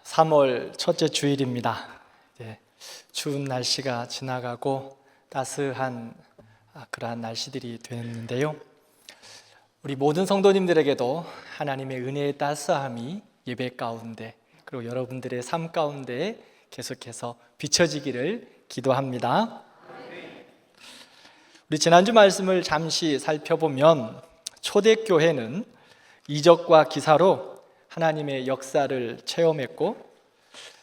3월 첫째 주일입니다. 이제 추운 날씨가 지나가고 따스한 그러한 날씨들이 되었는데요. 우리 모든 성도님들에게도 하나님의 은혜의 따스함이 예배 가운데 그리고 여러분들의 삶 가운데 계속해서 비춰지기를 기도합니다. 우리 지난주 말씀을 잠시 살펴보면 초대교회는 이적과 기사로 하나님의 역사를 체험했고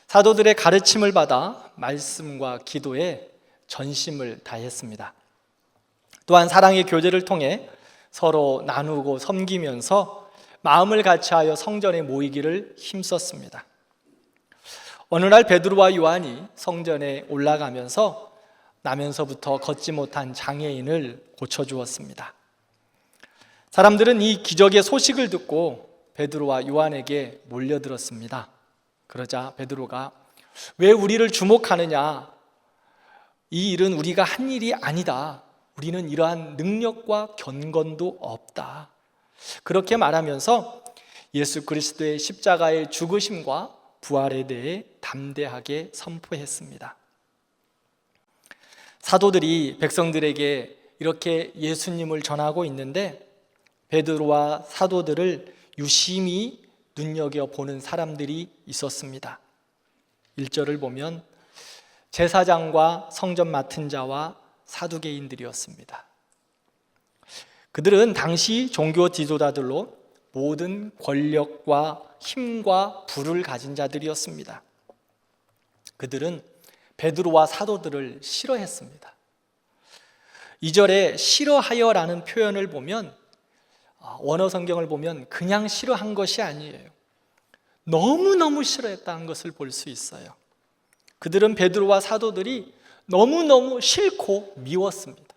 사도들의 가르침을 받아 말씀과 기도에 전심을 다했습니다. 또한 사랑의 교제를 통해 서로 나누고 섬기면서 마음을 같이하여 성전에 모이기를 힘썼습니다. 어느 날 베드로와 요한이 성전에 올라가면서 나면서부터 걷지 못한 장애인을 고쳐주었습니다. 사람들은 이 기적의 소식을 듣고 베드로와 요한에게 몰려들었습니다. 그러자 베드로가 왜 우리를 주목하느냐? 이 일은 우리가 한 일이 아니다. 우리는 이러한 능력과 견건도 없다. 그렇게 말하면서 예수 그리스도의 십자가의 죽으심과 부활에 대해 담대하게 선포했습니다. 사도들이 백성들에게 이렇게 예수님을 전하고 있는데 베드로와 사도들을 유심히 눈여겨보는 사람들이 있었습니다. 1절을 보면 제사장과 성전 맡은 자와 사두개인들이었습니다. 그들은 당시 종교 지도자들로 모든 권력과 힘과 부를 가진 자들이었습니다. 그들은 베드로와 사도들을 싫어했습니다. 2절에 싫어하여라는 표현을 보면 원어 성경을 보면 그냥 싫어한 것이 아니에요. 너무너무 싫어했다는 것을 볼 수 있어요. 그들은 베드로와 사도들이 너무너무 싫고 미웠습니다.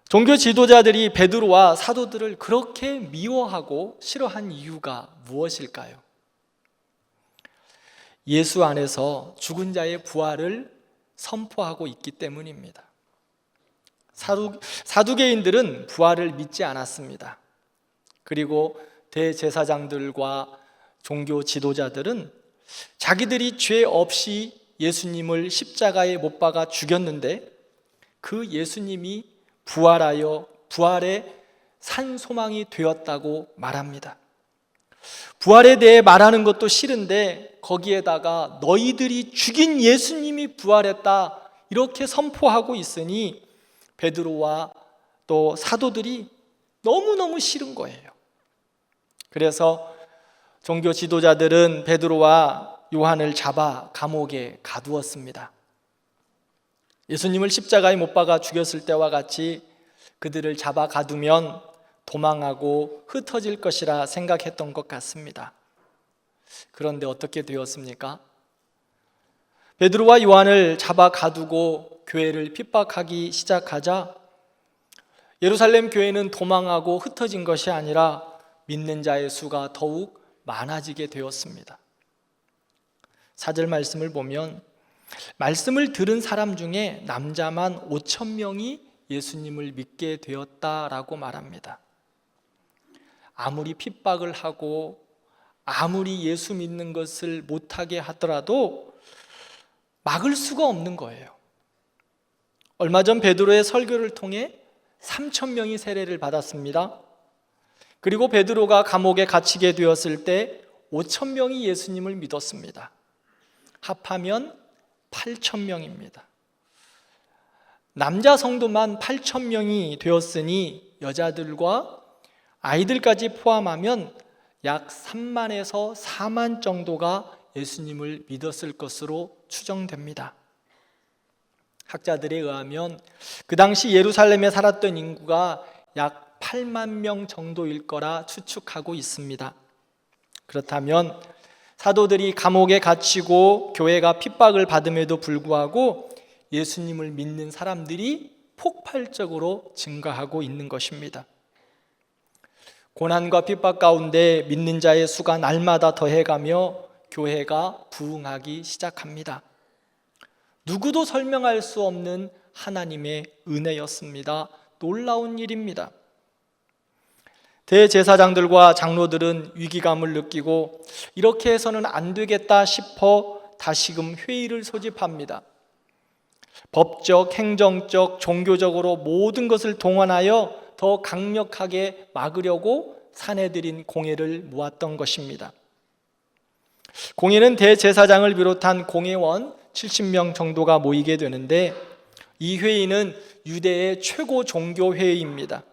종교 지도자들이 베드로와 사도들을 그렇게 미워하고 싫어한 이유가 무엇일까요? 예수 안에서 죽은 자의 부활을 선포하고 있기 때문입니다. 사두개인들은 부활을 믿지 않았습니다. 그리고 대제사장들과 종교 지도자들은 자기들이 죄 없이 예수님을 십자가에 못 박아 죽였는데 그 예수님이 부활하여 부활의 산 소망이 되었다고 말합니다. 부활에 대해 말하는 것도 싫은데 거기에다가 너희들이 죽인 예수님이 부활했다 이렇게 선포하고 있으니 베드로와 또 사도들이 너무너무 싫은 거예요. 그래서 종교 지도자들은 베드로와 요한을 잡아 감옥에 가두었습니다. 예수님을 십자가에 못 박아 죽였을 때와 같이 그들을 잡아 가두면 도망하고 흩어질 것이라 생각했던 것 같습니다. 그런데 어떻게 되었습니까? 베드로와 요한을 잡아 가두고 교회를 핍박하기 시작하자 예루살렘 교회는 도망하고 흩어진 것이 아니라 믿는 자의 수가 더욱 많아지게 되었습니다. 4절 말씀을 보면 말씀을 들은 사람 중에 남자만 5,000명이 예수님을 믿게 되었다라고 말합니다. 아무리 핍박을 하고 아무리 예수 믿는 것을 못하게 하더라도 막을 수가 없는 거예요. 얼마 전 베드로의 설교를 통해 3,000명이 세례를 받았습니다. 그리고 베드로가 감옥에 갇히게 되었을 때 5,000명이 예수님을 믿었습니다. 합하면 8,000명입니다. 남자 성도만 8,000명이 되었으니 여자들과 아이들까지 포함하면 약 3만에서 4만 정도가 예수님을 믿었을 것으로 추정됩니다. 학자들에 의하면 그 당시 예루살렘에 살았던 인구가 약 8만 명 정도일 거라 추측하고 있습니다. 그렇다면 사도들이 감옥에 갇히고 교회가 핍박을 받음에도 불구하고 예수님을 믿는 사람들이 폭발적으로 증가하고 있는 것입니다. 고난과 핍박 가운데 믿는 자의 수가 날마다 더해가며 교회가 부흥하기 시작합니다. 누구도 설명할 수 없는 하나님의 은혜였습니다. 놀라운 일입니다. 대제사장들과 장로들은 위기감을 느끼고 이렇게 해서는 안 되겠다 싶어 다시금 회의를 소집합니다. 법적, 행정적, 종교적으로 모든 것을 동원하여 더 강력하게 막으려고 사내들인 공회를 모았던 것입니다. 공회는 대제사장을 비롯한 공회원 70명 정도가 모이게 되는데, 이 회의는 유대의 최고 종교 회의입니다.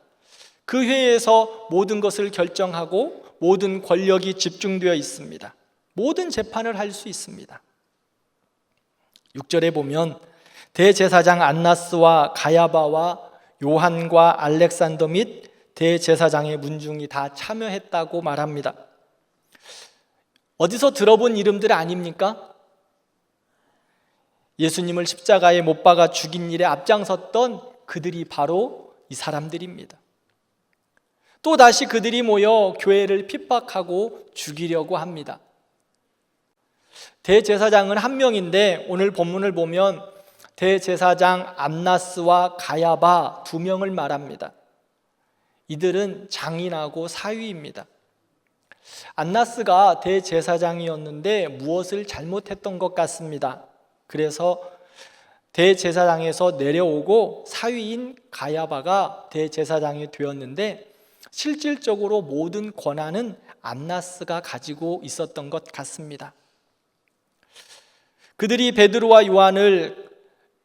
그 회의에서 모든 것을 결정하고 모든 권력이 집중되어 있습니다. 모든 재판을 할 수 있습니다. 6절에 보면 대제사장 안나스와 가야바와 요한과 알렉산더 및 대제사장의 문중이 다 참여했다고 말합니다. 어디서 들어본 이름들 아닙니까? 예수님을 십자가에 못 박아 죽인 일에 앞장섰던 그들이 바로 이 사람들입니다. 또 다시 그들이 모여 교회를 핍박하고 죽이려고 합니다. 대제사장은 한 명인데 오늘 본문을 보면 대제사장 안나스와 가야바 두 명을 말합니다. 이들은 장인하고 사위입니다. 안나스가 대제사장이었는데 무엇을 잘못했던 것 같습니다. 그래서 대제사장에서 내려오고 사위인 가야바가 대제사장이 되었는데, 실질적으로 모든 권한은 안나스가 가지고 있었던 것 같습니다. 그들이 베드로와 요한을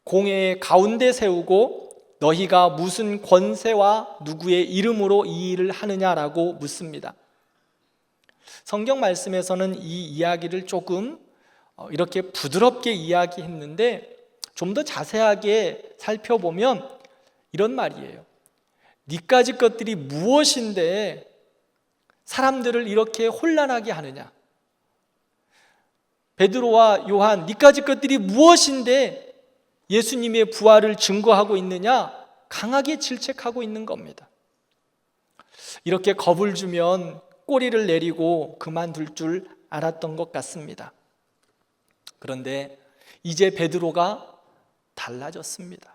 공회의 가운데 세우고 너희가 무슨 권세와 누구의 이름으로 이 일을 하느냐라고 묻습니다. 성경 말씀에서는 이 이야기를 조금 이렇게 부드럽게 이야기했는데, 좀 더 자세하게 살펴보면 이런 말이에요. 니까지 것들이 무엇인데 사람들을 이렇게 혼란하게 하느냐? 베드로와 요한, 니까지 것들이 무엇인데 예수님의 부활을 증거하고 있느냐? 강하게 질책하고 있는 겁니다. 이렇게 겁을 주면 꼬리를 내리고 그만둘 줄 알았던 것 같습니다. 그런데 이제 베드로가 달라졌습니다.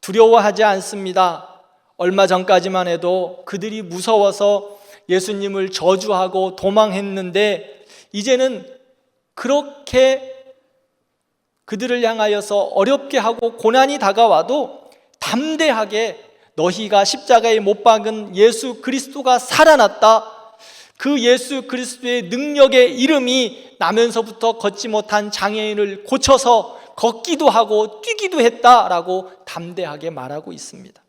두려워하지 않습니다. 얼마 전까지만 해도 그들이 무서워서 예수님을 저주하고 도망했는데, 이제는 그렇게 그들을 향하여서 어렵게 하고 고난이 다가와도 담대하게 너희가 십자가에 못 박은 예수 그리스도가 살아났다, 그 예수 그리스도의 능력의 이름이 나면서부터 걷지 못한 장애인을 고쳐서 걷기도 하고 뛰기도 했다라고 담대하게 말하고 있습니다.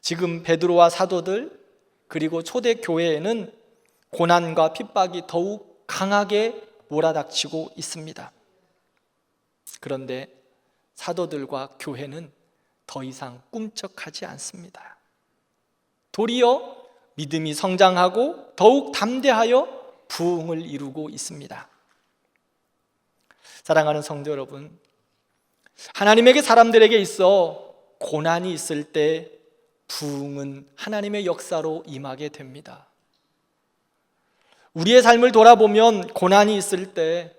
지금 베드로와 사도들 그리고 초대교회에는 고난과 핍박이 더욱 강하게 몰아닥치고 있습니다. 그런데 사도들과 교회는 더 이상 꿈쩍하지 않습니다. 도리어 믿음이 성장하고 더욱 담대하여 부흥을 이루고 있습니다. 사랑하는 성도 여러분, 하나님에게 사람들에게 있어 고난이 있을 때 부흥은 하나님의 역사로 임하게 됩니다. 우리의 삶을 돌아보면 고난이 있을 때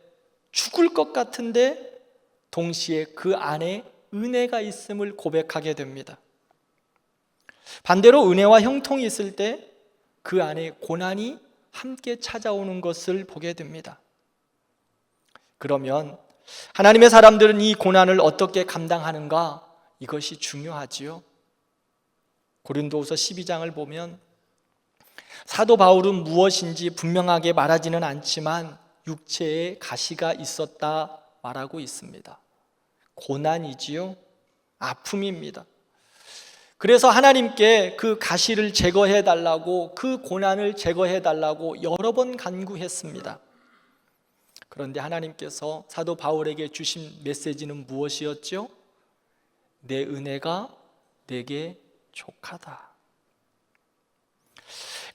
죽을 것 같은데 동시에 그 안에 은혜가 있음을 고백하게 됩니다. 반대로 은혜와 형통이 있을 때 그 안에 고난이 함께 찾아오는 것을 보게 됩니다. 그러면 하나님의 사람들은 이 고난을 어떻게 감당하는가? 이것이 중요하지요. 고린도후서 12장을 보면 사도 바울은 무엇인지 분명하게 말하지는 않지만 육체에 가시가 있었다 말하고 있습니다. 고난이지요. 아픔입니다. 그래서 하나님께 그 가시를 제거해 달라고, 그 고난을 제거해 달라고 여러 번 간구했습니다. 그런데 하나님께서 사도 바울에게 주신 메시지는 무엇이었죠? 내 은혜가 내게 족하다.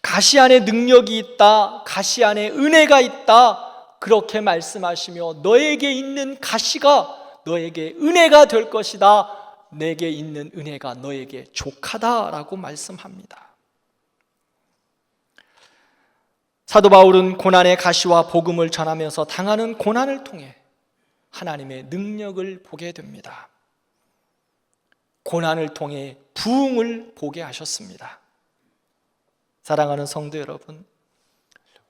가시 안에 능력이 있다, 가시 안에 은혜가 있다, 그렇게 말씀하시며 너에게 있는 가시가 너에게 은혜가 될 것이다, 내게 있는 은혜가 너에게 족하다라고 말씀합니다. 사도 바울은 고난의 가시와 복음을 전하면서 당하는 고난을 통해 하나님의 능력을 보게 됩니다. 고난을 통해 부흥을 보게 하셨습니다. 사랑하는 성도 여러분,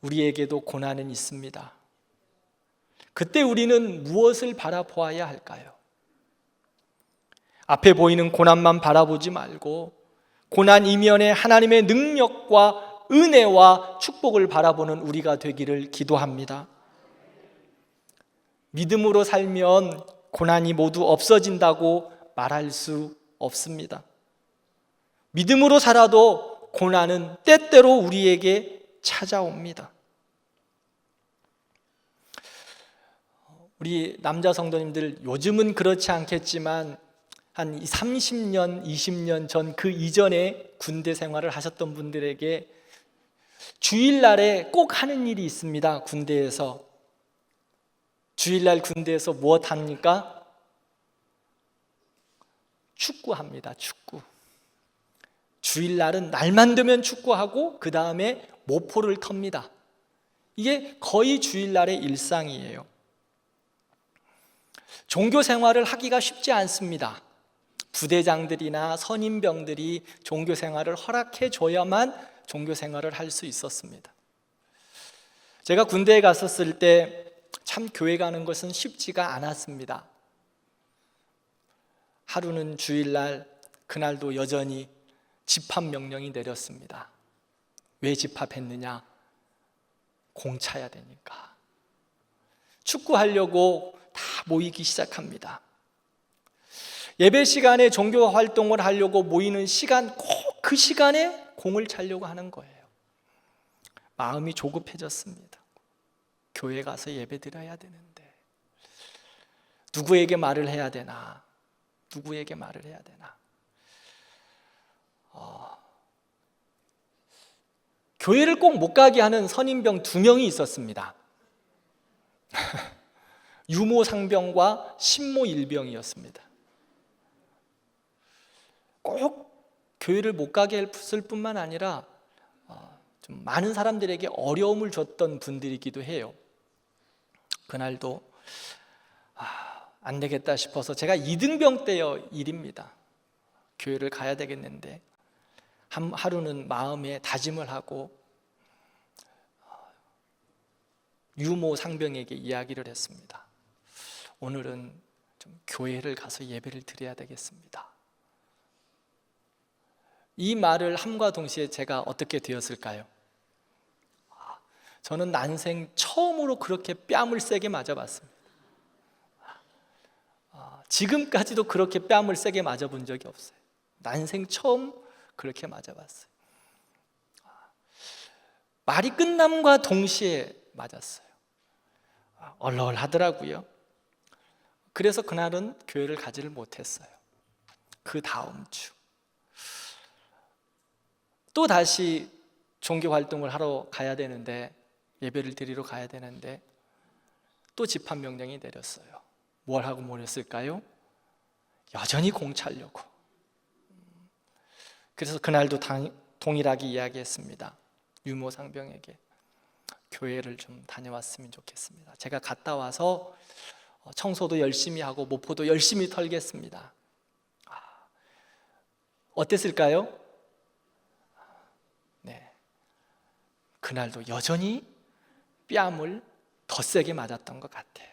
우리에게도 고난은 있습니다. 그때 우리는 무엇을 바라보아야 할까요? 앞에 보이는 고난만 바라보지 말고 고난 이면에 하나님의 능력과 은혜와 축복을 바라보는 우리가 되기를 기도합니다. 믿음으로 살면 고난이 모두 없어진다고 말할 수 없습니다. 믿음으로 살아도 고난은 때때로 우리에게 찾아옵니다. 우리 남자 성도님들, 요즘은 그렇지 않겠지만 한 30년, 20년 전 그 이전에 군대 생활을 하셨던 분들에게 주일날에 꼭 하는 일이 있습니다. 군대에서. 주일날 군대에서 무엇 합니까? 축구합니다. 축구. 주일날은 날만 되면 축구하고 그 다음에 모포를 텁니다. 이게 거의 주일날의 일상이에요. 종교 생활을 하기가 쉽지 않습니다. 부대장들이나 선임병들이 종교 생활을 허락해 줘야만 종교 생활을 할 수 있었습니다. 제가 군대에 갔었을 때 참 교회 가는 것은 쉽지가 않았습니다. 하루는 주일날, 그날도 여전히 집합 명령이 내렸습니다. 왜 집합했느냐? 공차야 되니까. 축구하려고 다 모이기 시작합니다. 예배 시간에 종교 활동을 하려고 모이는 시간, 꼭 그 시간에 공을 차려고 하는 거예요. 마음이 조급해졌습니다. 교회 가서 예배 드려야 되는데 누구에게 말을 해야 되나? 누구에게 말을 해야 되나? 교회를 꼭 못 가게 하는 선임병 2명이 있었습니다. 유모 상병과 신모 일병이었습니다. 꼭 교회를 못 가게 했을 뿐만 아니라 좀 많은 사람들에게 어려움을 줬던 분들이기도 해요. 그날도 안 되겠다 싶어서, 제가 2등병 때의 일입니다. 교회를 가야 되겠는데 하루는 마음에 다짐을 하고 유모 상병에게 이야기를 했습니다. 오늘은 좀 교회를 가서 예배를 드려야 되겠습니다. 이 말을 함과 동시에 제가 어떻게 되었을까요? 저는 난생 처음으로 그렇게 뺨을 세게 맞아봤습니다. 지금까지도 그렇게 뺨을 세게 맞아본 적이 없어요. 난생 처음 그렇게 맞아봤어요. 말이 끝남과 동시에 맞았어요. 얼얼하더라고요. 그래서 그날은 교회를 가지를 못했어요. 그 다음 주 또 다시 종교 활동을 하러 가야 되는데, 예배를 드리러 가야 되는데 또 집합 명령이 내렸어요. 뭘 하고 모였을까요? 여전히 공차려고. 그래서 그날도 동일하게 이야기했습니다. 유모 상병에게 교회를 좀 다녀왔으면 좋겠습니다. 제가 갔다 와서 청소도 열심히 하고 모포도 열심히 털겠습니다. 어땠을까요? 네, 그날도 여전히 뺨을 더 세게 맞았던 것 같아요.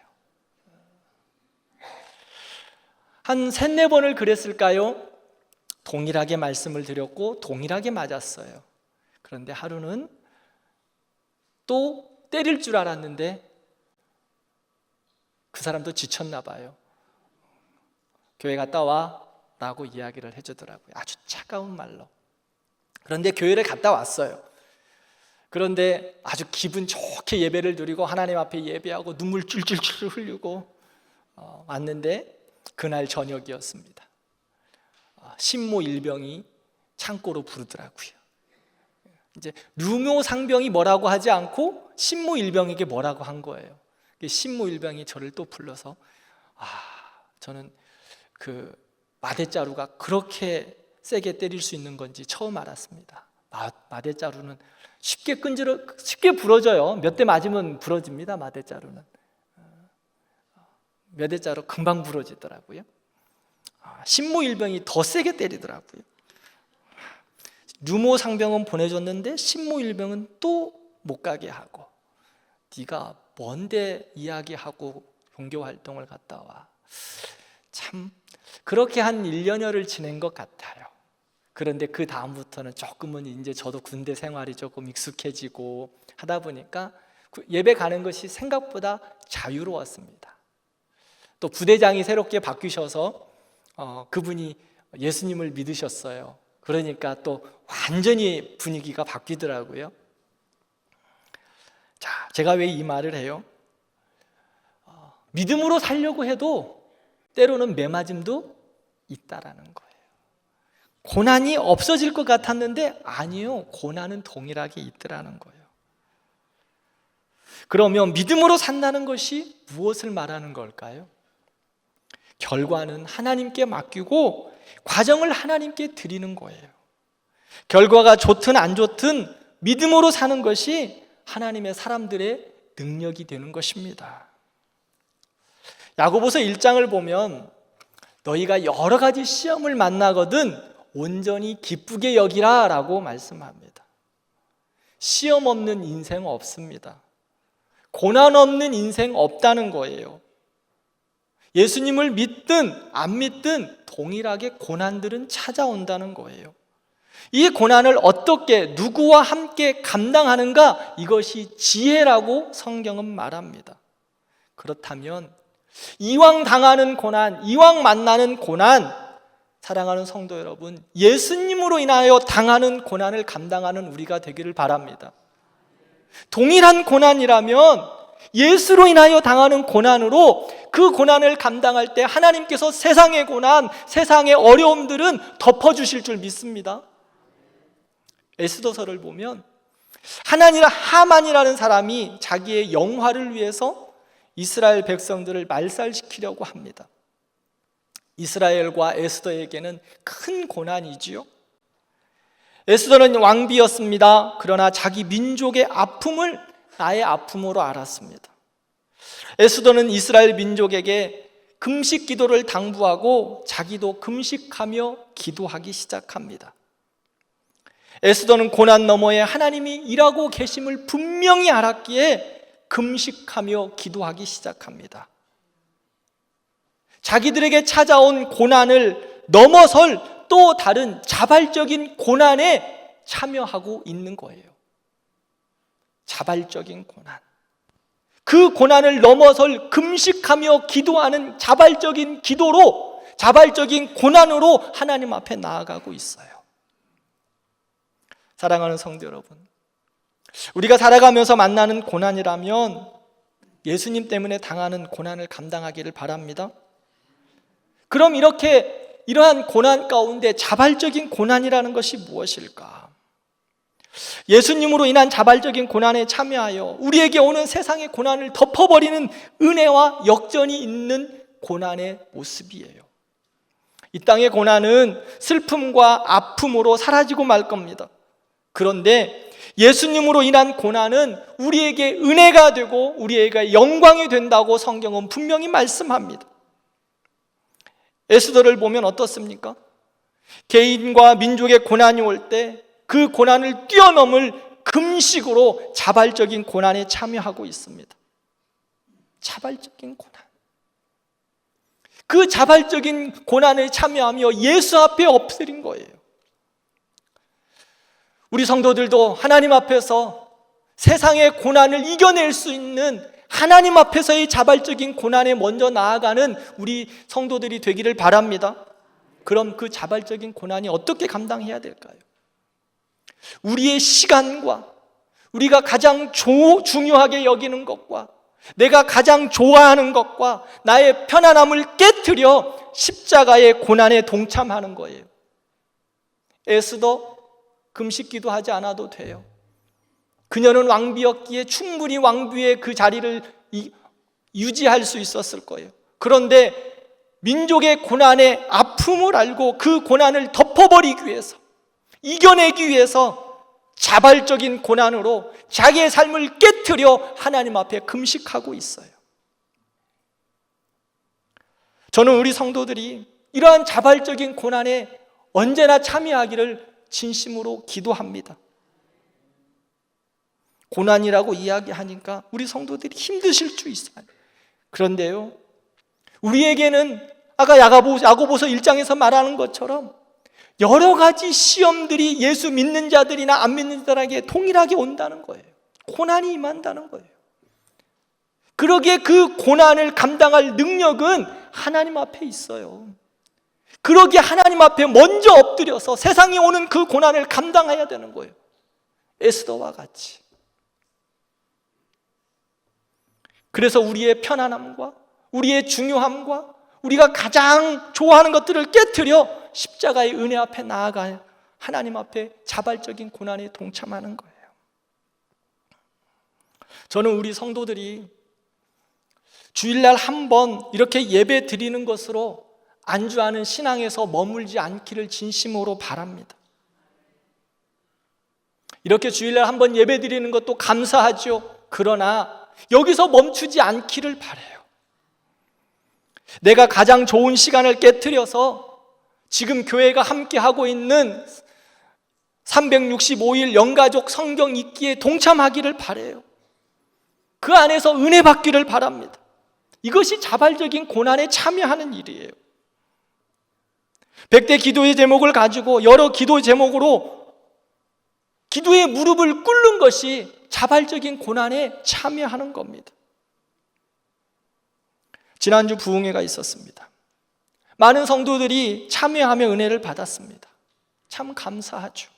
한 3-4번을 그랬을까요? 동일하게 말씀을 드렸고 동일하게 맞았어요. 그런데 하루는 또 때릴 줄 알았는데 그 사람도 지쳤나 봐요. 교회 갔다 와 라고 이야기를 해주더라고요. 아주 차가운 말로. 그런데 교회를 갔다 왔어요. 그런데 아주 기분 좋게 예배를 드리고 하나님 앞에 예배하고 눈물 찔찔찔 흘리고 왔는데 그날 저녁이었습니다. 신모 일병이 창고로 부르더라고요. 이제 유모 상병이 뭐라고 하지 않고 신모 일병에게 뭐라고 한 거예요. 신모 일병이 저를 또 불러서 저는 그 마대자루가 그렇게 세게 때릴 수 있는 건지 처음 알았습니다. 마대자루는 쉽게 부러져요. 몇 대 맞으면 부러집니다. 마대자루는 몇 대자루 금방 부러지더라고요. 신모 일병이 더 세게 때리더라고요. 류모 상병은 보내줬는데 신모 일병은 또 못 가게 하고, 네가 뭔데 이야기하고 종교 활동을 갔다 와. 참 그렇게 한 1년여를 지낸 것 같아요. 그런데 그 다음부터는 조금은 이제 저도 군대 생활이 조금 익숙해지고 하다 보니까 예배 가는 것이 생각보다 자유로웠습니다. 또 부대장이 새롭게 바뀌셔서 그분이 예수님을 믿으셨어요. 그러니까 또 완전히 분위기가 바뀌더라고요. 자, 제가 왜 이 말을 해요? 믿음으로 살려고 해도 때로는 매맞음도 있다라는 거예요. 고난이 없어질 것 같았는데 아니요, 고난은 동일하게 있더라는 거예요. 그러면 믿음으로 산다는 것이 무엇을 말하는 걸까요? 결과는 하나님께 맡기고 과정을 하나님께 드리는 거예요. 결과가 좋든 안 좋든 믿음으로 사는 것이 하나님의 사람들의 능력이 되는 것입니다. 야고보서 1장을 보면 너희가 여러 가지 시험을 만나거든 온전히 기쁘게 여기라 라고 말씀합니다. 시험 없는 인생 없습니다. 고난 없는 인생 없다는 거예요. 예수님을 믿든 안 믿든 동일하게 고난들은 찾아온다는 거예요. 이 고난을 어떻게 누구와 함께 감당하는가, 이것이 지혜라고 성경은 말합니다. 그렇다면 이왕 당하는 고난, 이왕 만나는 고난, 사랑하는 성도 여러분, 예수님으로 인하여 당하는 고난을 감당하는 우리가 되기를 바랍니다. 동일한 고난이라면 예수로 인하여 당하는 고난으로 그 고난을 감당할 때 하나님께서 세상의 고난, 세상의 어려움들은 덮어주실 줄 믿습니다. 에스더서를 보면 하만이라는 사람이 자기의 영화를 위해서 이스라엘 백성들을 말살시키려고 합니다. 이스라엘과 에스더에게는 큰 고난이지요. 에스더는 왕비였습니다. 그러나 자기 민족의 아픔을 나의 아픔으로 알았습니다. 에스더는 이스라엘 민족에게 금식 기도를 당부하고 자기도 금식하며 기도하기 시작합니다. 에스더는 고난 너머에 하나님이 일하고 계심을 분명히 알았기에 금식하며 기도하기 시작합니다. 자기들에게 찾아온 고난을 넘어설 또 다른 자발적인 고난에 참여하고 있는 거예요. 자발적인 고난. 그 고난을 넘어설 금식하며 기도하는 자발적인 기도로, 자발적인 고난으로 하나님 앞에 나아가고 있어요. 사랑하는 성도 여러분, 우리가 살아가면서 만나는 고난이라면 예수님 때문에 당하는 고난을 감당하기를 바랍니다. 그럼 이러한 고난 가운데 자발적인 고난이라는 것이 무엇일까? 예수님으로 인한 자발적인 고난에 참여하여 우리에게 오는 세상의 고난을 덮어버리는 은혜와 역전이 있는 고난의 모습이에요. 이 땅의 고난은 슬픔과 아픔으로 사라지고 말 겁니다. 그런데 예수님으로 인한 고난은 우리에게 은혜가 되고 우리에게 영광이 된다고 성경은 분명히 말씀합니다. 에스더를 보면 어떻습니까? 개인과 민족의 고난이 올 때 그 고난을 뛰어넘을 금식으로 자발적인 고난에 참여하고 있습니다. 자발적인 고난. 그 자발적인 고난에 참여하며 예수 앞에 엎드린 거예요. 우리 성도들도 하나님 앞에서 세상의 고난을 이겨낼 수 있는 하나님 앞에서의 자발적인 고난에 먼저 나아가는 우리 성도들이 되기를 바랍니다. 그럼 그 자발적인 고난이 어떻게 감당해야 될까요? 우리의 시간과 우리가 가장 중요하게 여기는 것과 내가 가장 좋아하는 것과 나의 편안함을 깨트려 십자가의 고난에 동참하는 거예요. 에스더 금식기도 하지 않아도 돼요. 그녀는 왕비였기에 충분히 왕비의 그 자리를 유지할 수 있었을 거예요. 그런데 민족의 고난의 아픔을 알고 그 고난을 덮어버리기 위해서, 이겨내기 위해서 자발적인 고난으로 자기의 삶을 깨트려 하나님 앞에 금식하고 있어요. 저는 우리 성도들이 이러한 자발적인 고난에 언제나 참여하기를 진심으로 기도합니다. 고난이라고 이야기하니까 우리 성도들이 힘드실 수 있어요. 그런데요, 우리에게는 아까 야고보서 1장에서 말하는 것처럼 여러 가지 시험들이 예수 믿는 자들이나 안 믿는 자들에게 동일하게 온다는 거예요. 고난이 임한다는 거예요. 그러기에 그 고난을 감당할 능력은 하나님 앞에 있어요. 그러기에 하나님 앞에 먼저 엎드려서 세상에 오는 그 고난을 감당해야 되는 거예요. 에스더와 같이. 그래서 우리의 편안함과 우리의 중요함과 우리가 가장 좋아하는 것들을 깨트려 십자가의 은혜 앞에 나아가 하나님 앞에 자발적인 고난에 동참하는 거예요. 저는 우리 성도들이 주일날 한 번 이렇게 예배 드리는 것으로 안주하는 신앙에서 머물지 않기를 진심으로 바랍니다. 이렇게 주일날 한 번 예배 드리는 것도 감사하죠. 그러나 여기서 멈추지 않기를 바라요. 내가 가장 좋은 시간을 깨트려서 지금 교회가 함께 하고 있는 365일 영가족 성경 읽기에 동참하기를 바라요. 그 안에서 은혜 받기를 바랍니다. 이것이 자발적인 고난에 참여하는 일이에요. 100대 기도의 제목을 가지고 여러 기도 제목으로 기도의 무릎을 꿇는 것이 자발적인 고난에 참여하는 겁니다. 지난주 부흥회가 있었습니다. 많은 성도들이 참여하며 은혜를 받았습니다. 참 감사하죠.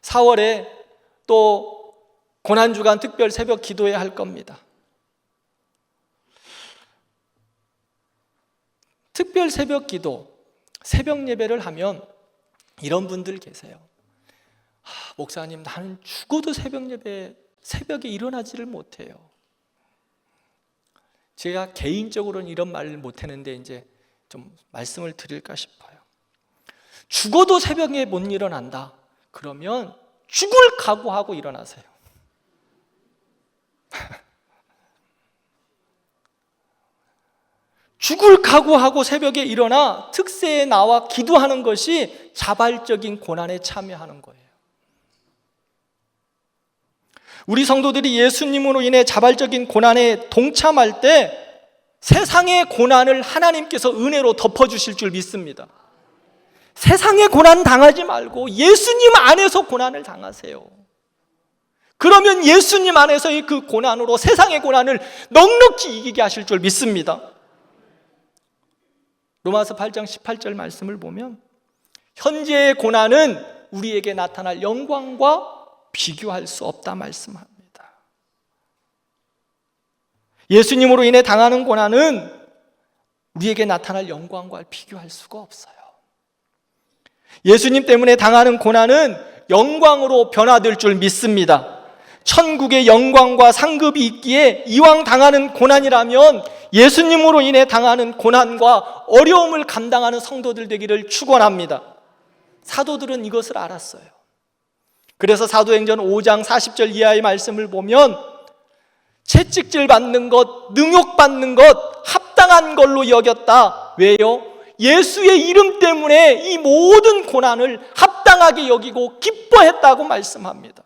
4월에 또 고난주간 특별 새벽 기도회 할 겁니다. 특별 새벽 기도, 새벽 예배를 하면 이런 분들 계세요. 목사님, 나는 죽어도 새벽에 일어나지를 못해요. 제가 개인적으로는 이런 말을 못했는데 이제 좀 말씀을 드릴까 싶어요. 죽어도 새벽에 못 일어난다. 그러면 죽을 각오하고 일어나세요. 죽을 각오하고 새벽에 일어나 특세에 나와 기도하는 것이 자발적인 고난에 참여하는 거예요. 우리 성도들이 예수님으로 인해 자발적인 고난에 동참할 때 세상의 고난을 하나님께서 은혜로 덮어주실 줄 믿습니다. 세상의 고난 당하지 말고 예수님 안에서 고난을 당하세요. 그러면 예수님 안에서의 그 고난으로 세상의 고난을 넉넉히 이기게 하실 줄 믿습니다. 로마서 8장 18절 말씀을 보면 현재의 고난은 우리에게 나타날 영광과 비교할 수 없다 말씀합니다. 예수님으로 인해 당하는 고난은 우리에게 나타날 영광과 비교할 수가 없어요. 예수님 때문에 당하는 고난은 영광으로 변화될 줄 믿습니다. 천국의 영광과 상급이 있기에 이왕 당하는 고난이라면 예수님으로 인해 당하는 고난과 어려움을 감당하는 성도들 되기를 축원합니다. 사도들은 이것을 알았어요. 그래서 사도행전 5장 40절 이하의 말씀을 보면 채찍질 받는 것, 능욕받는 것 합당한 걸로 여겼다. 왜요? 예수의 이름 때문에 이 모든 고난을 합당하게 여기고 기뻐했다고 말씀합니다.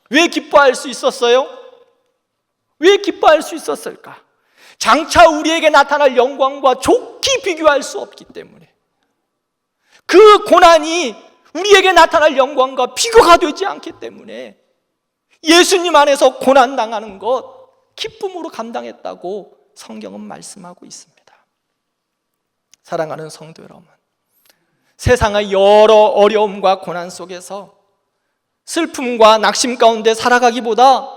왜 기뻐할 수 있었어요? 왜 기뻐할 수 있었을까? 장차 우리에게 나타날 영광과 좋게 비교할 수 없기 때문에, 그 고난이 우리에게 나타날 영광과 비교가 되지 않기 때문에 예수님 안에서 고난당하는 것 기쁨으로 감당했다고 성경은 말씀하고 있습니다. 사랑하는 성도 여러분, 세상의 여러 어려움과 고난 속에서 슬픔과 낙심 가운데 살아가기보다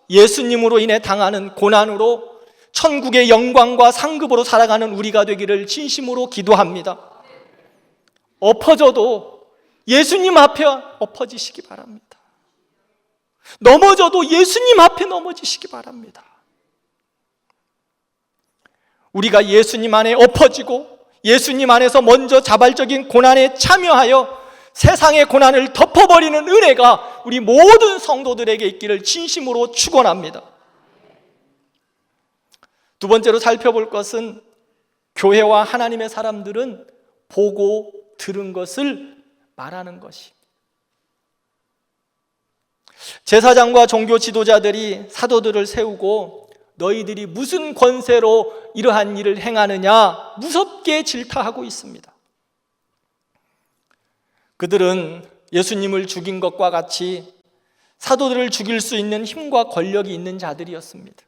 예수님으로 인해 당하는 고난으로 천국의 영광과 상급으로 살아가는 우리가 되기를 진심으로 기도합니다. 엎어져도 예수님 앞에 엎어지시기 바랍니다. 넘어져도 예수님 앞에 넘어지시기 바랍니다. 우리가 예수님 안에 엎어지고 예수님 안에서 먼저 자발적인 고난에 참여하여 세상의 고난을 덮어버리는 은혜가 우리 모든 성도들에게 있기를 진심으로 축원합니다. 두 번째로 살펴볼 것은 교회와 하나님의 사람들은 보고 들은 것을 말하는 것이. 제사장과 종교 지도자들이 사도들을 세우고 너희들이 무슨 권세로 이러한 일을 행하느냐 무섭게 질타하고 있습니다. 그들은 예수님을 죽인 것과 같이 사도들을 죽일 수 있는 힘과 권력이 있는 자들이었습니다.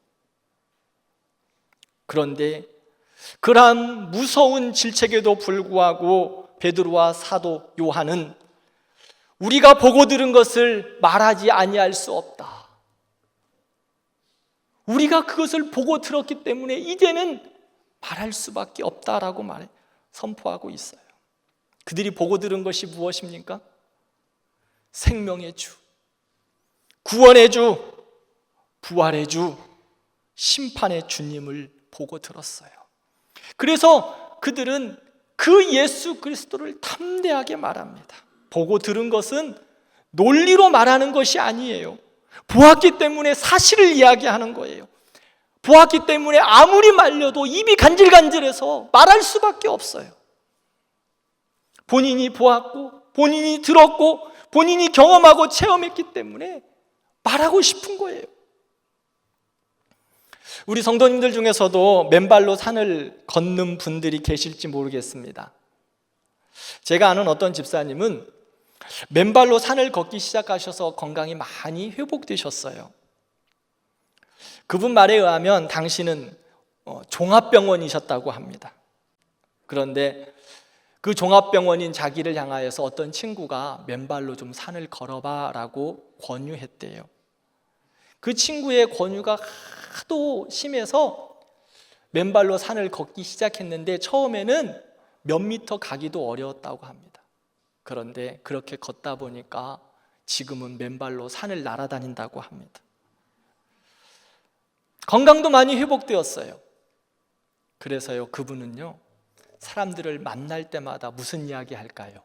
그런데 그러한 무서운 질책에도 불구하고 베드로와 사도 요한은 우리가 보고 들은 것을 말하지 아니할 수 없다. 우리가 그것을 보고 들었기 때문에 이제는 말할 수밖에 없다라고 선포하고 있어요. 그들이 보고 들은 것이 무엇입니까? 생명의 주, 구원의 주, 부활의 주, 심판의 주님을 보고 들었어요. 그래서 그들은 그 예수 그리스도를 담대하게 말합니다. 보고 들은 것은 논리로 말하는 것이 아니에요. 보았기 때문에 사실을 이야기하는 거예요. 보았기 때문에 아무리 말려도 입이 간질간질해서 말할 수밖에 없어요. 본인이 보았고 본인이 들었고 본인이 경험하고 체험했기 때문에 말하고 싶은 거예요. 우리 성도님들 중에서도 맨발로 산을 걷는 분들이 계실지 모르겠습니다. 제가 아는 어떤 집사님은 맨발로 산을 걷기 시작하셔서 건강이 많이 회복되셨어요. 그분 말에 의하면 당신은 종합병원이셨다고 합니다. 그런데 그 종합병원인 자기를 향하여서 어떤 친구가 맨발로 좀 산을 걸어봐 라고 권유했대요. 그 친구의 권유가 하도 심해서 맨발로 산을 걷기 시작했는데 처음에는 몇 미터 가기도 어려웠다고 합니다. 그런데 그렇게 걷다 보니까 지금은 맨발로 산을 날아다닌다고 합니다. 건강도 많이 회복되었어요. 그래서요, 그분은요, 사람들을 만날 때마다 무슨 이야기 할까요?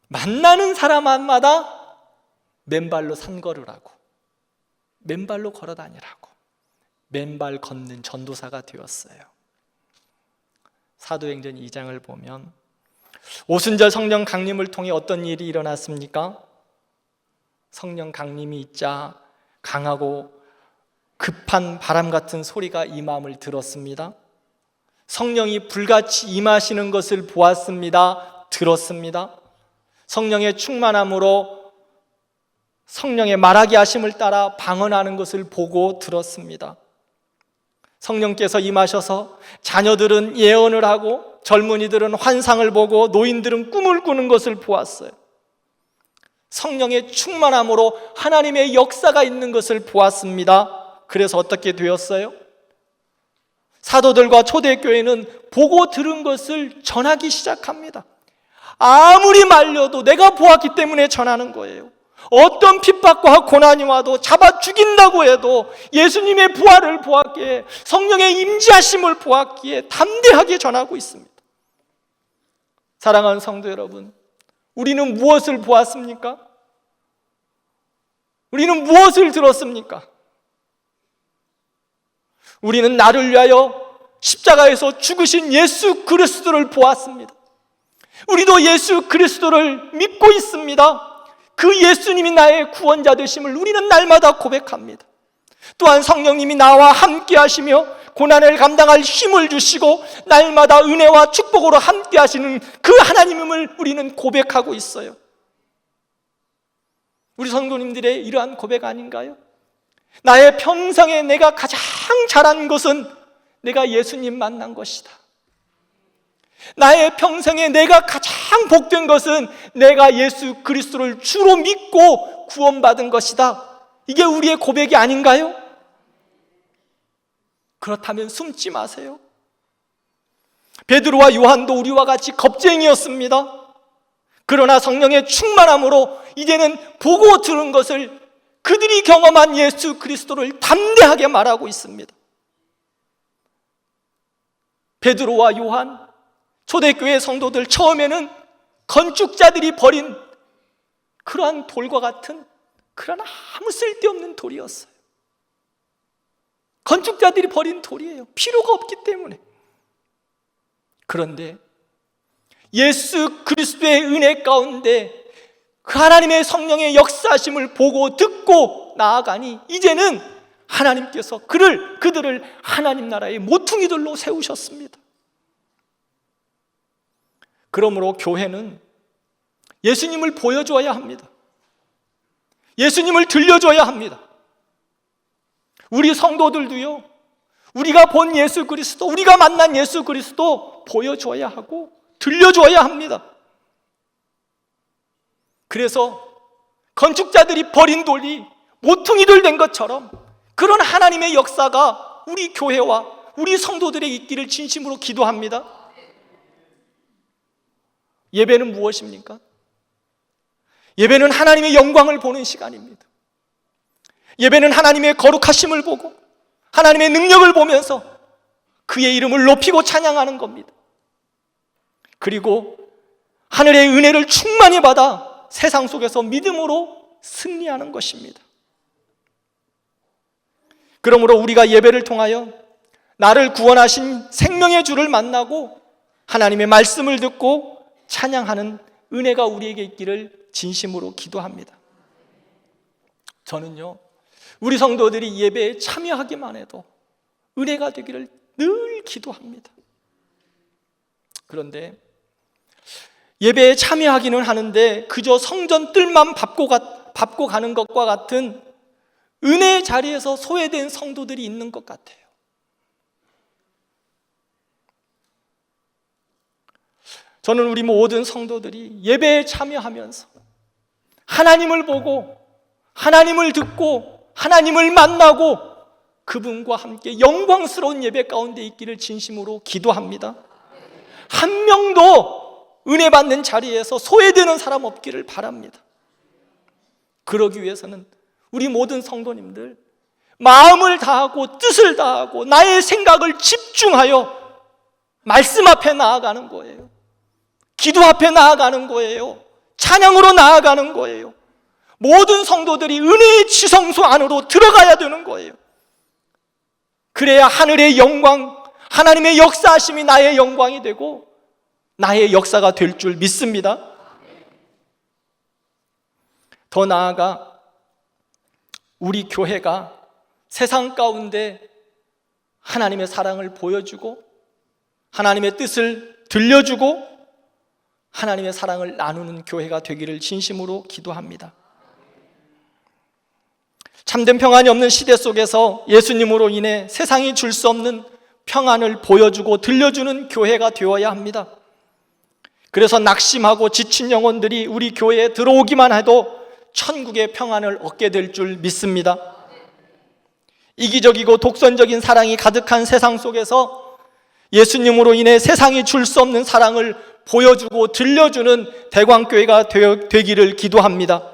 만나는 사람마다 맨발로 산 걸으라고, 맨발로 걸어 다니라고, 맨발 걷는 전도사가 되었어요. 사도행전 2장을 보면 오순절 성령 강림을 통해 어떤 일이 일어났습니까? 성령 강림이 있자 강하고 급한 바람 같은 소리가 임함을 들었습니다. 성령이 불같이 임하시는 것을 보았습니다. 들었습니다. 성령의 충만함으로 성령의 말하게 하심을 따라 방언하는 것을 보고 들었습니다. 성령께서 임하셔서 자녀들은 예언을 하고 젊은이들은 환상을 보고 노인들은 꿈을 꾸는 것을 보았어요. 성령의 충만함으로 하나님의 역사가 있는 것을 보았습니다. 그래서 어떻게 되었어요? 사도들과 초대교회는 보고 들은 것을 전하기 시작합니다. 아무리 말려도 내가 보았기 때문에 전하는 거예요. 어떤 핍박과 고난이 와도 잡아 죽인다고 해도 예수님의 부활을 보았기에, 성령의 임재하심을 보았기에 담대하게 전하고 있습니다. 사랑하는 성도 여러분, 우리는 무엇을 보았습니까? 우리는 무엇을 들었습니까? 우리는 나를 위하여 십자가에서 죽으신 예수 그리스도를 보았습니다. 우리도 예수 그리스도를 믿고 있습니다. 그 예수님이 나의 구원자 되심을 우리는 날마다 고백합니다. 또한 성령님이 나와 함께 하시며 고난을 감당할 힘을 주시고 날마다 은혜와 축복으로 함께 하시는 그 하나님임을 우리는 고백하고 있어요. 우리 성도님들의 이러한 고백 아닌가요? 나의 평생에 내가 가장 잘한 것은 내가 예수님 만난 것이다. 나의 평생에 내가 가장 복된 것은 내가 예수 그리스도를 주로 믿고 구원받은 것이다. 이게 우리의 고백이 아닌가요? 그렇다면 숨지 마세요. 베드로와 요한도 우리와 같이 겁쟁이였습니다. 그러나 성령의 충만함으로 이제는 보고 들은 것을, 그들이 경험한 예수 그리스도를 담대하게 말하고 있습니다. 베드로와 요한, 초대교회 성도들, 처음에는 건축자들이 버린 그러한 돌과 같은 그런 아무 쓸데없는 돌이었어요. 건축자들이 버린 돌이에요. 필요가 없기 때문에. 그런데 예수 그리스도의 은혜 가운데 그 하나님의 성령의 역사심을 보고 듣고 나아가니 이제는 하나님께서 그들을 하나님 나라의 모퉁이들로 세우셨습니다. 그러므로 교회는 예수님을 보여줘야 합니다. 예수님을 들려줘야 합니다. 우리 성도들도요, 우리가 본 예수 그리스도, 우리가 만난 예수 그리스도 보여줘야 하고 들려줘야 합니다. 그래서 건축자들이 버린 돌이 모퉁이들 된 것처럼 그런 하나님의 역사가 우리 교회와 우리 성도들의 있기를 진심으로 기도합니다. 예배는 무엇입니까? 예배는 하나님의 영광을 보는 시간입니다. 예배는 하나님의 거룩하심을 보고 하나님의 능력을 보면서 그의 이름을 높이고 찬양하는 겁니다. 그리고 하늘의 은혜를 충만히 받아 세상 속에서 믿음으로 승리하는 것입니다. 그러므로 우리가 예배를 통하여 나를 구원하신 생명의 주를 만나고 하나님의 말씀을 듣고 찬양하는 은혜가 우리에게 있기를 진심으로 기도합니다. 저는요, 우리 성도들이 예배에 참여하기만 해도 은혜가 되기를 늘 기도합니다. 그런데 예배에 참여하기는 하는데 그저 성전 뜰만 밟고 가는 것과 같은 은혜의 자리에서 소외된 성도들이 있는 것 같아요. 저는 우리 모든 성도들이 예배에 참여하면서 하나님을 보고 하나님을 듣고 하나님을 만나고 그분과 함께 영광스러운 예배 가운데 있기를 진심으로 기도합니다. 한 명도 은혜 받는 자리에서 소외되는 사람 없기를 바랍니다. 그러기 위해서는 우리 모든 성도님들 마음을 다하고 뜻을 다하고 나의 생각을 집중하여 말씀 앞에 나아가는 거예요. 기도 앞에 나아가는 거예요. 찬양으로 나아가는 거예요. 모든 성도들이 은혜의 지성소 안으로 들어가야 되는 거예요. 그래야 하늘의 영광, 하나님의 역사하심이 나의 영광이 되고 나의 역사가 될 줄 믿습니다. 더 나아가 우리 교회가 세상 가운데 하나님의 사랑을 보여주고 하나님의 뜻을 들려주고 하나님의 사랑을 나누는 교회가 되기를 진심으로 기도합니다. 참된 평안이 없는 시대 속에서 예수님으로 인해 세상이 줄 수 없는 평안을 보여주고 들려주는 교회가 되어야 합니다. 그래서 낙심하고 지친 영혼들이 우리 교회에 들어오기만 해도 천국의 평안을 얻게 될 줄 믿습니다. 이기적이고 독선적인 사랑이 가득한 세상 속에서 예수님으로 인해 세상이 줄 수 없는 사랑을 보여주고 들려주는 대광교회가 되기를 기도합니다.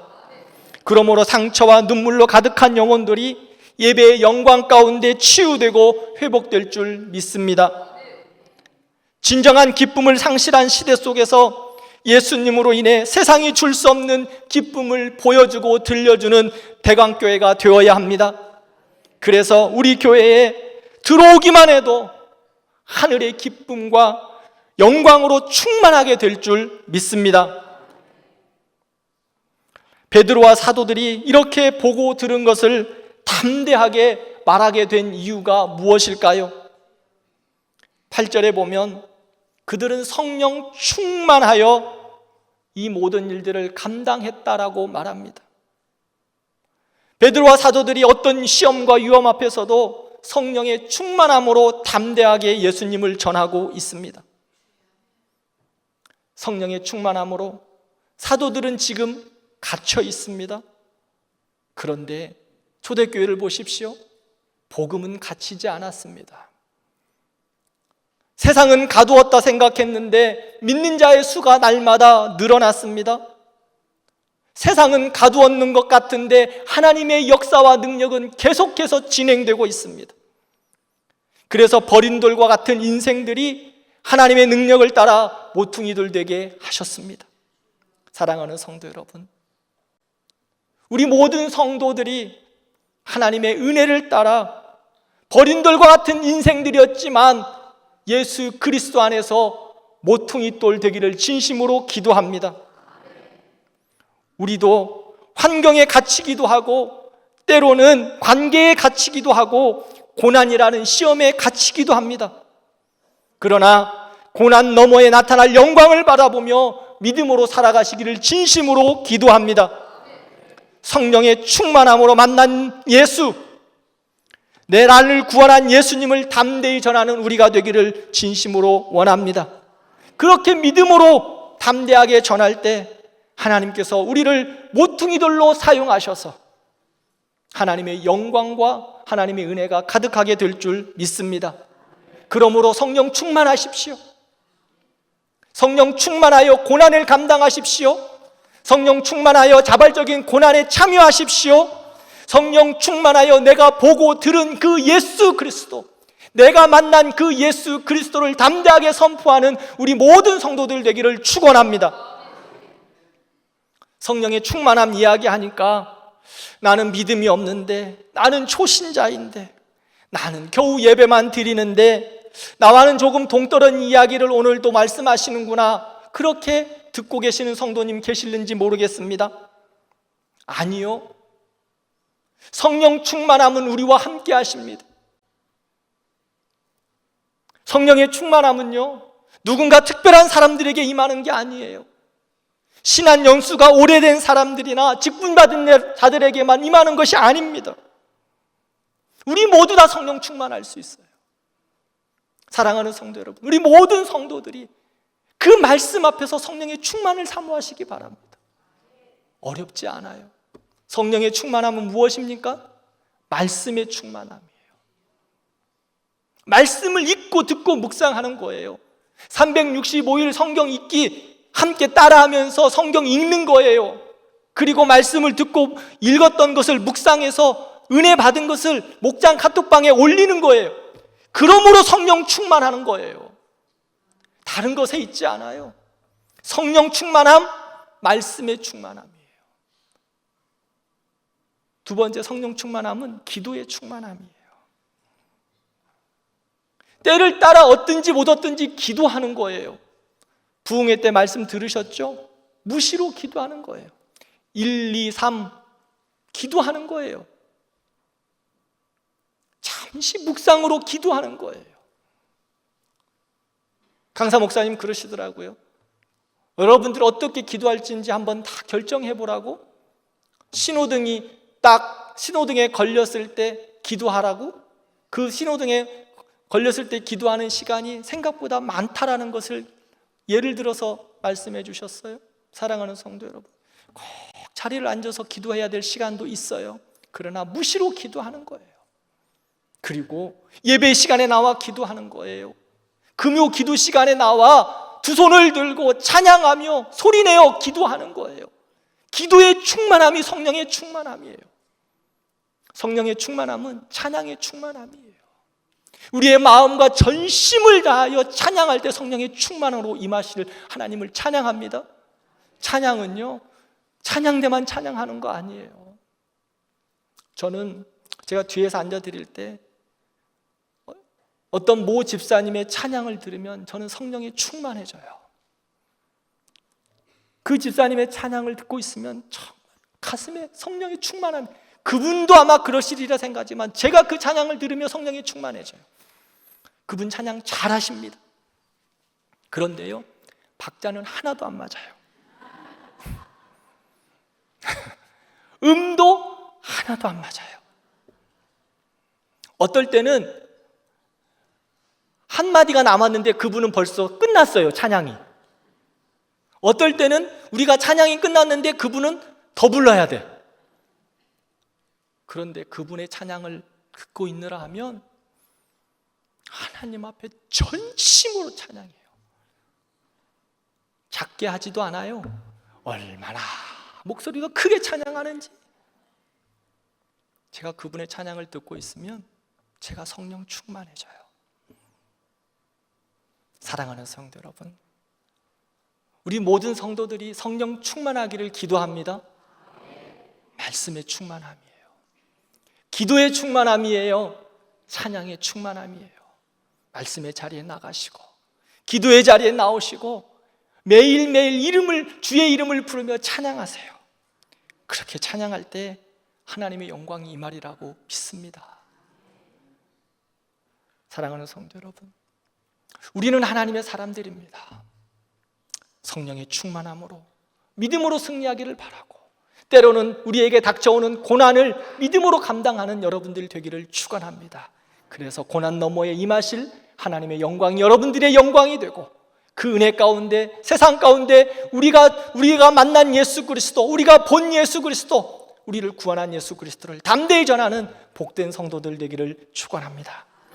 그러므로 상처와 눈물로 가득한 영혼들이 예배의 영광 가운데 치유되고 회복될 줄 믿습니다. 진정한 기쁨을 상실한 시대 속에서 예수님으로 인해 세상이 줄 수 없는 기쁨을 보여주고 들려주는 대광교회가 되어야 합니다. 그래서 우리 교회에 들어오기만 해도 하늘의 기쁨과 영광으로 충만하게 될 줄 믿습니다. 베드로와 사도들이 이렇게 보고 들은 것을 담대하게 말하게 된 이유가 무엇일까요? 8절에 보면 그들은 성령 충만하여 이 모든 일들을 감당했다라고 말합니다. 베드로와 사도들이 어떤 시험과 위험 앞에서도 성령의 충만함으로 담대하게 예수님을 전하고 있습니다. 성령의 충만함으로 사도들은 지금 갇혀 있습니다. 그런데 초대교회를 보십시오. 복음은 갇히지 않았습니다. 세상은 가두었다 생각했는데 믿는 자의 수가 날마다 늘어났습니다. 세상은 가두었는 것 같은데 하나님의 역사와 능력은 계속해서 진행되고 있습니다. 그래서 버린 돌과 같은 인생들이 하나님의 능력을 따라 모퉁이들 되게 하셨습니다. 사랑하는 성도 여러분, 우리 모든 성도들이 하나님의 은혜를 따라 버린 돌과 같은 인생들이었지만 예수 그리스도 안에서 모퉁이 돌 되기를 진심으로 기도합니다. 우리도 환경에 갇히기도 하고 때로는 관계에 갇히기도 하고 고난이라는 시험에 갇히기도 합니다. 그러나 고난 너머에 나타날 영광을 바라보며 믿음으로 살아가시기를 진심으로 기도합니다. 성령의 충만함으로 만난 예수, 내 나를 구원한 예수님을 담대히 전하는 우리가 되기를 진심으로 원합니다. 그렇게 믿음으로 담대하게 전할 때 하나님께서 우리를 모퉁이돌로 사용하셔서 하나님의 영광과 하나님의 은혜가 가득하게 될 줄 믿습니다. 그러므로 성령 충만하십시오. 성령 충만하여 고난을 감당하십시오. 성령 충만하여 자발적인 고난에 참여하십시오. 성령 충만하여 내가 보고 들은 그 예수 그리스도, 내가 만난 그 예수 그리스도를 담대하게 선포하는 우리 모든 성도들 되기를 축원합니다. 성령의 충만함 이야기하니까 나는 믿음이 없는데, 나는 초신자인데, 나는 겨우 예배만 드리는데 나와는 조금 동떨어진 이야기를 오늘도 말씀하시는구나, 그렇게 듣고 계시는 성도님 계실는지 모르겠습니다. 아니요, 성령 충만함은 우리와 함께 하십니다. 성령의 충만함은요, 누군가 특별한 사람들에게 임하는 게 아니에요. 신앙 연수가 오래된 사람들이나 직분받은 자들에게만 임하는 것이 아닙니다. 우리 모두 다 성령 충만할 수 있어요. 사랑하는 성도 여러분, 우리 모든 성도들이 그 말씀 앞에서 성령의 충만을 사모하시기 바랍니다. 어렵지 않아요. 성령의 충만함은 무엇입니까? 말씀의 충만함이에요. 말씀을 읽고 듣고 묵상하는 거예요. 365일 성경 읽기 함께 따라하면서 성경 읽는 거예요. 그리고 말씀을 듣고 읽었던 것을 묵상해서 은혜 받은 것을 목장 카톡방에 올리는 거예요. 그러므로 성령 충만하는 거예요. 다른 것에 있지 않아요. 성령 충만함, 말씀의 충만함이에요. 두 번째 성령 충만함은 기도의 충만함이에요. 때를 따라 얻든지 못 얻든지 기도하는 거예요. 부흥회 때 말씀 들으셨죠? 무시로 기도하는 거예요. 1, 2, 3 기도하는 거예요. 잠시 묵상으로 기도하는 거예요. 강사 목사님 그러시더라고요. 여러분들 어떻게 기도할지 한번 다 결정해 보라고. 신호등이 딱 신호등에 걸렸을 때 기도하라고. 그 신호등에 걸렸을 때 기도하는 시간이 생각보다 많다라는 것을 예를 들어서 말씀해 주셨어요. 사랑하는 성도 여러분, 꼭 자리를 앉아서 기도해야 될 시간도 있어요. 그러나 무시로 기도하는 거예요. 그리고 예배 시간에 나와 기도하는 거예요. 금요 기도 시간에 나와 두 손을 들고 찬양하며 소리내어 기도하는 거예요. 기도의 충만함이 성령의 충만함이에요. 성령의 충만함은 찬양의 충만함이에요. 우리의 마음과 전심을 다하여 찬양할 때 성령의 충만함으로 임하실 하나님을 찬양합니다. 찬양은요, 찬양대만 찬양하는 거 아니에요. 저는 제가 뒤에서 앉아드릴 때 어떤 모 집사님의 찬양을 들으면 저는 성령이 충만해져요. 그 집사님의 찬양을 듣고 있으면 정말 가슴에 성령이 충만함. 그분도 아마 그러시리라 생각하지만 제가 그 찬양을 들으며 성령이 충만해져요. 그분 찬양 잘하십니다. 그런데요, 박자는 하나도 안 맞아요. 음도 하나도 안 맞아요. 어떨 때는 한마디가 남았는데 그분은 벌써 끝났어요, 찬양이. 어떨 때는 우리가 찬양이 끝났는데 그분은 더 불러야 돼. 그런데 그분의 찬양을 듣고 있느라 하면 하나님 앞에 전심으로 찬양해요. 작게 하지도 않아요. 얼마나 목소리가 크게 찬양하는지. 제가 그분의 찬양을 듣고 있으면 제가 성령 충만해져요. 사랑하는 성도 여러분, 우리 모든 성도들이 성령 충만하기를 기도합니다. 말씀의 충만함이에요. 기도의 충만함이에요. 찬양의 충만함이에요. 말씀의 자리에 나가시고 기도의 자리에 나오시고 매일매일 주의 이름을 부르며 찬양하세요. 그렇게 찬양할 때 하나님의 영광이 임하리라고 믿습니다. 사랑하는 성도 여러분, 우리는 하나님의 사람들입니다. 성령의 충만함으로 믿음으로 승리하기를 바라고, 때로는 우리에게 닥쳐오는 고난을 믿음으로 감당하는 여러분들 되기를 축원합니다. 그래서 고난 너머에 임하실 하나님의 영광이 여러분들의 영광이 되고, 그 은혜 가운데, 세상 가운데 우리가 만난 예수 그리스도, 우리가 본 예수 그리스도, 우리를 구원한 예수 그리스도를 담대히 전하는 복된 성도들 되기를 축원합니다.